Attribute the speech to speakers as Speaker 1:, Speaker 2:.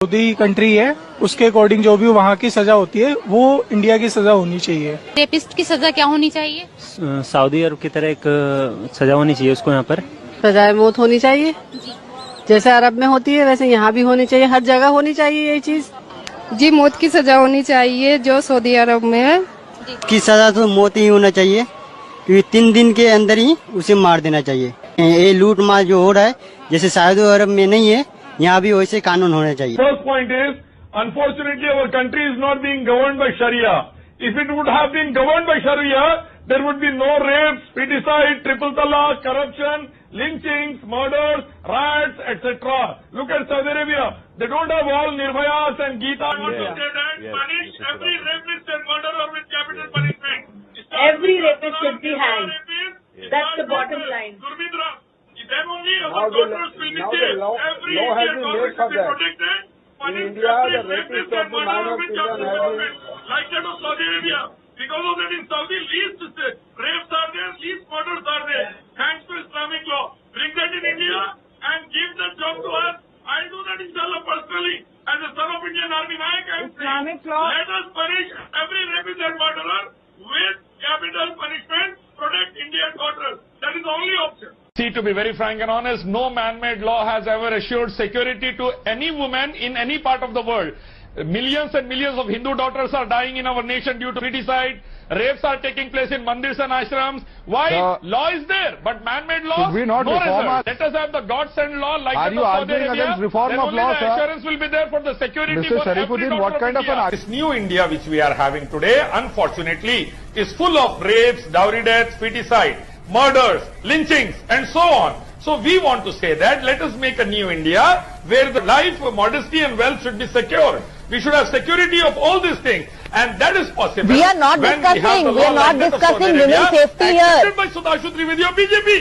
Speaker 1: Saudi country है, उसके according जो भी वहाँ की सजा होती है वो इंडिया की सजा होनी चाहिए।
Speaker 2: रेपिस्ट की सजा क्या होनी चाहिए?
Speaker 3: सऊदी अरब की तरह एक सजा होनी चाहिए उसको। यहाँ पर
Speaker 4: सजाए मौत होनी चाहिए, जैसे अरब में होती है वैसे यहाँ भी होनी चाहिए, हर जगह होनी चाहिए ये चीज।
Speaker 5: जी मौत की सजा होनी चाहिए जो सऊदी अरब में है।
Speaker 6: की सजा तो मौत ही होना चाहिए, क्योंकि 3 दिन के अंदर ही उसे मार देना चाहिए। ये लूट मार जो हो रहा है जैसे सऊदी अरब में नहीं है, यहाँ भी वैसे कानून होना चाहिए।
Speaker 7: First point is, unfortunately, our country is not being governed by Sharia. If it would have been governed by Sharia, there would be no rapes, feticide, triple talaq, corruption, lynchings, murders, riots, etc. Look at Saudi Arabia. They don't have all Nirbhayas and Geeta. I want to say that punish every rapist and murderer with capital punishment.
Speaker 8: Every rapist should be hanged. That's the bottom line.
Speaker 7: Then only our daughters will be safe. Every Indian daughter should be protected. In India, the rapist and murderer with capital punishment. Like that of Saudi Arabia. Because of that in Saudi, least rapes are there, least murders are there. Thanks to Islamic law. Bring that in India and give that job to us. I'll do that inshallah personally. As a son of Indian Army Naik, I am saying, let us punish every rapist and murderer with capital punishment. Protect Indian daughters. That is the only option. See, to be very frank and honest, no man-made law has ever assured security to any woman in any part of the world. Millions and millions of Hindu daughters are dying in our nation due to feticide. Rapes are taking place in mandirs and ashrams. Why? Law is there, but man-made law,
Speaker 9: should we not
Speaker 7: no
Speaker 9: reform
Speaker 7: result. Let us have the God-sent law like
Speaker 9: Are
Speaker 7: that
Speaker 9: you
Speaker 7: of Saudi
Speaker 9: arguing
Speaker 7: Arabia.
Speaker 9: against reform
Speaker 7: Then
Speaker 9: of
Speaker 7: only
Speaker 9: law,
Speaker 7: the
Speaker 9: sir?
Speaker 7: assurance will be there for the security
Speaker 9: Mr.
Speaker 7: for every
Speaker 9: Sharifuddin,
Speaker 7: daughter
Speaker 9: what kind of
Speaker 7: India. This new India which we are having today, unfortunately, is full of rapes, dowry deaths, feticide, murders, lynchings, and so on. So we want to say that let us make a new India where the life, modesty and wealth should be secure. We should have security of all these things, and that is possible.
Speaker 8: We are not discussing women's safety here.
Speaker 7: Accepted by Sudhanshu Trivedi of BJP.